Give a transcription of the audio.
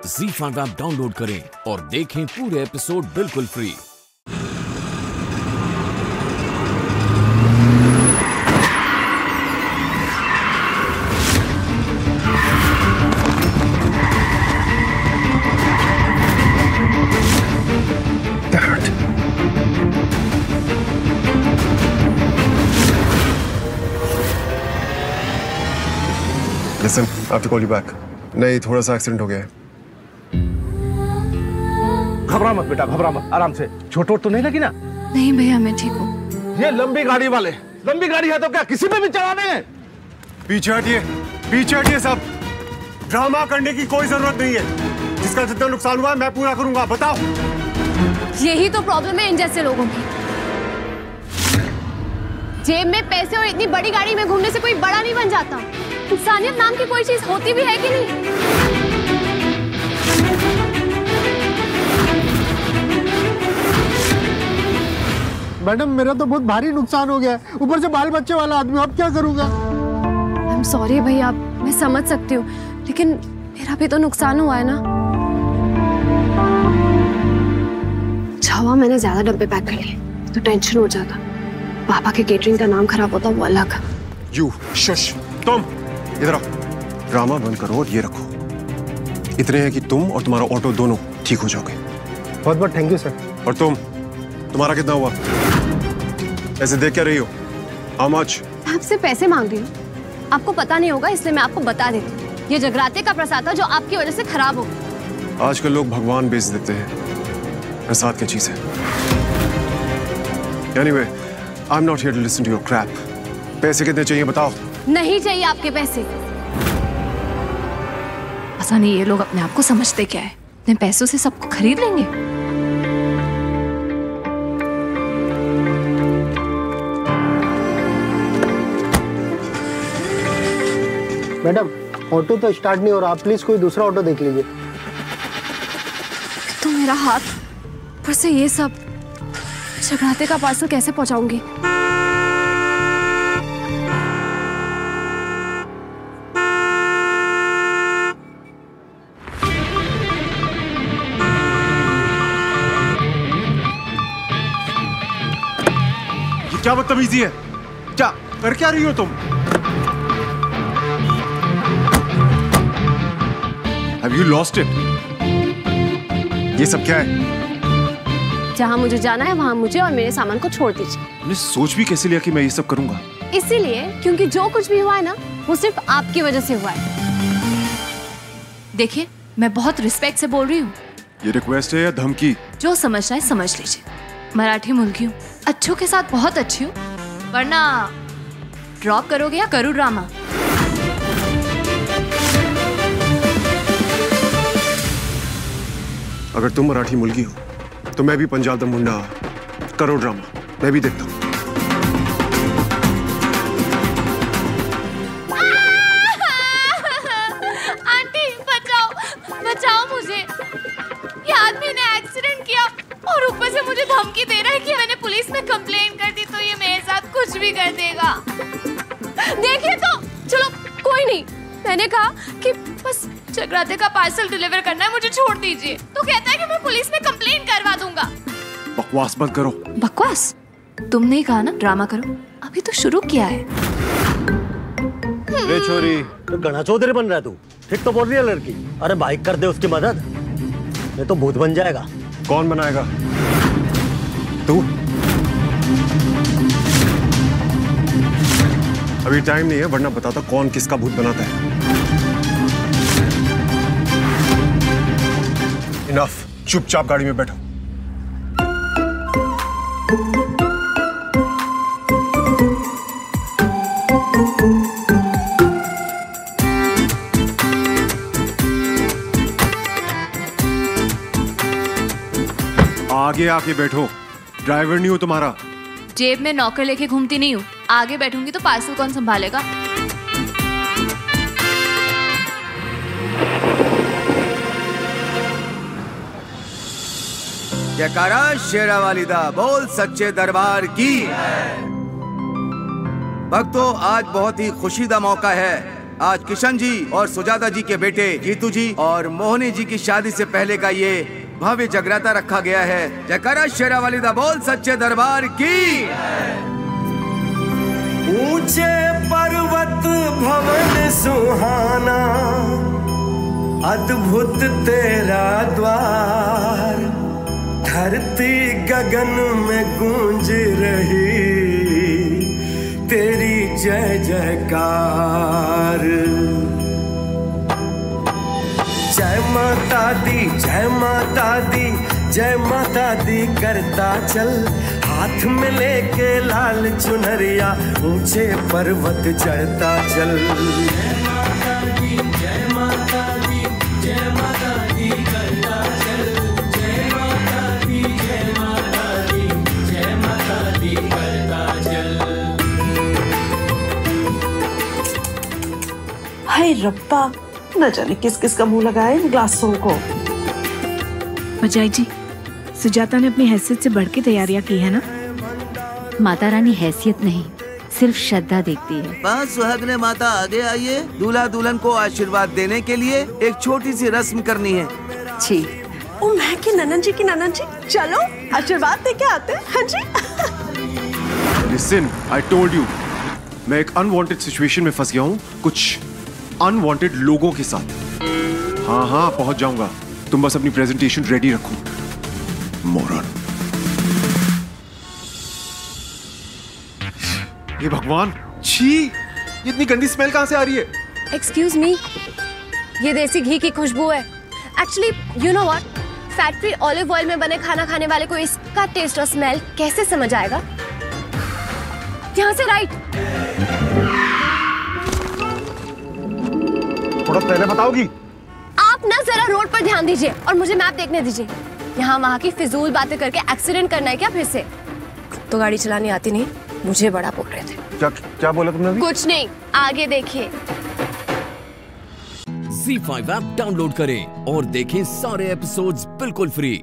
ZEE5 app download करें और देखें पूरे एपिसोड बिल्कुल free. Listen, I have to call you back. नहीं, थोड़ा सा एक्सीडेंट हो गया है। घबरा मत बेटा, घबरा मत, आराम से। चोट वोट तो नहीं लगी ना? नहीं भैया, मैं ठीक हूँ। ये लंबी गाड़ी वाले, लंबी गाड़ी है तो क्या किसी पे भी चला देंगे? पीछे हटिए सब। ड्रामा करने की कोई जरूरत नहीं है। जिसका जितना नुकसान हुआ है मैं पूरा करूंगा। बताओ। यही तो प्रॉब्लम है इन जैसे लोगों की। जेब में पैसे और इतनी बड़ी गाड़ी में घूमने से कोई बड़ा नहीं बन जाता। इंसानियत नाम की कोई चीज होती भी है कि नहीं? मैडम, मेरा तो बहुत भारी नुकसान हो गया है। ऊपर से बाल बच्चे वाला आदमी, अब क्या करूंगा? आई एम सॉरी भैया, मैं समझ सकती हूँ, लेकिन मेरा भी तो नुकसान हुआ है ना। छावा, मैंने ज्यादा डब्बे पैक कर लिए तो टेंशन हो जाता। पापा के केटरिंग का नाम खराब होता, वो अलग। यू शश, तुम इधर आओ। ड्रामा बंद करो और ये रखो। इतने हैं कि तुम और तुम्हारा ऑटो दोनों ठीक हो जाओगे। बहुत बहुत थैंक यू सर। और तुम्हारा कितना हुआ? ऐसे देख क्या रही हो? How much? आपसे पैसे मांग रही हूँ। आपको पता नहीं होगा इसलिए मैं आपको बता देती हूँ। ये जगराते का प्रसाद था जो आपकी वजह से खराब हो गया। आजकल लोग भगवान बेच देते हैं। प्रसाद क्या चीज है? Anyway, I'm not here to listen to your crap. पैसे कितने चाहिए बताओ? नहीं चाहिए आपके पैसे। पता नहीं ये लोग अपने आप को समझते क्या है, इतने पैसों से सबको खरीद लेंगे। मैडम, ऑटो तो स्टार्ट नहीं हो रहा, आप प्लीज कोई दूसरा ऑटो देख लीजिए। तो मेरा हाथ, ऊपर से ये सब, जगराते का पार्सल कैसे पहुंचाऊंगी? क्या बदतमीजी है? क्या कर क्या रही हो तुम? Have you lost it? ये सब क्या है? जहां मुझे जाना है वहां मुझे और मेरे सामान को छोड़ दीजिए। तुमने सोच भी कैसे लिया कि मैं ये सब करूंगा? इसीलिए क्योंकि जो कुछ भी हुआ है ना, वो सिर्फ आपकी वजह से हुआ है। देखिए, मैं बहुत रिस्पेक्ट से बोल रही हूँ। ये रिक्वेस्ट है या धमकी? जो समझना है समझ लीजिए। मराठी मुल्की हूँ, अच्छों के साथ बहुत अच्छी हूँ, वरना ड्रॉप करोगे या करूँ ड्रामा? अगर तुम मराठी मुल्की हो तो मैं भी पंजाब दा मुंडा। करो ड्रामा, मैं भी देखता हूँ। आंटी बचाओ, बचाओ मुझे। ये आदमी ने एक्सीडेंट किया और ऊपर से मुझे धमकी दे रहा है कि मैंने पुलिस में कंप्लेन कर दी तो ये मेरे साथ कुछ भी कर देगा। देखिए तो, चलो कोई नहीं। मैंने कहा कि बस जगराते का पार्सल डिलीवर करना है, मुझे छोड़ दीजिए। तो कहता है कि मैं पुलिस में कंप्लेन करवा दूंगा। बकवास बंद करो। बकवास? तुमने ही कहा ना ड्रामा करो, अभी तो शुरू किया है। रे छोरी, तो घना चौधरी बन रहा है तू। ठीक तो बोल रही है लड़की। अरे भाई कर दे उसकी मदद, ये तो भूत बन जाएगा। कौन बनाएगा? तू? अभी टाइम नहीं है, वरना बताता कौन किसका भूत बनाता है। इनफ, चुपचाप गाड़ी में बैठो। आगे आके बैठो। ड्राइवर नहीं हो तुम्हारा। जेब में नौकर लेके घूमती नहीं हूँ। आगे बैठूंगी तो पार्सल कौन संभालेगा? जयकारा शेरावाली दा बोल सच्चे दरबार की। भक्तों, आज बहुत ही खुशी दा मौका है आज किशन जी और सुजाता जी के बेटे जीतू जी और मोहनी जी की शादी से पहले का ये भव्य जगराता रखा गया है। जयकारा शेरावाली दा बोल सच्चे दरबार की। ऊंचे पर्वत भवन सुहाना, अद्भुत तेरा द्वार, धरती गगन में गूंज रही तेरी जय जयकार। जय माता दी, जय माता दी, जय माता दी करता चल, हाथ में लेके लाल चुनरिया ऊंचे पर्वत चढ़ता चल। जय माता दी, जय माता दी, जय माता दी करता चल, जय माता दी, जय माता दी, जय माता दी करता चल। हाय रब्बा, न जाने किस किस का मुंह लगाया इन ग्लासों को। बजाई जी, सुजाता ने अपनी हैसियत से बढ़ के तैयारियां की है ना? माता रानी हैसियत नहीं, सिर्फ श्रद्धा देखती है। बस सुहागने माता आगे आइए, दूल्हा दुल्हन को आशीर्वाद देने के लिए एक छोटी सी रस्म करनी है। जी, ओ मैं की ननन जी चलो आशीर्वाद दे के आते हैं। हाँ जी। Listen, I told you, मैं एक अनवांटेड सिचुएशन में फंस गया हूँ, कुछ अनवांटेड लोगों के साथ। हाँ पहुंच जाऊंगा, तुम बस अपनी प्रेजेंटेशन रेडी रखो। मोरन। ये भगवान, छी, ये इतनी गंदी स्मेल कहां से आ रही है? एक्सक्यूज मी, ये देसी घी की खुशबू है। Actually you know what, factory olive oil में बने खाना खाने वाले को इसका टेस्ट और स्मेल कैसे समझ आएगा? यहाँ से राइट। थोड़ा पहले बताओगी? आप ना जरा रोड पर ध्यान दीजिए और मुझे मैप देखने दीजिए। यहाँ वहाँ की फिजूल बातें करके एक्सीडेंट करना है क्या फिर से? तो गाड़ी चलानी आती नहीं, मुझे बड़ा बोल रहे थे। क्या बोला तुमने अभी? कुछ नहीं, आगे देखिए। ZEE5 ऐप डाउनलोड करें और देखें सारे एपिसोड्स बिल्कुल फ्री।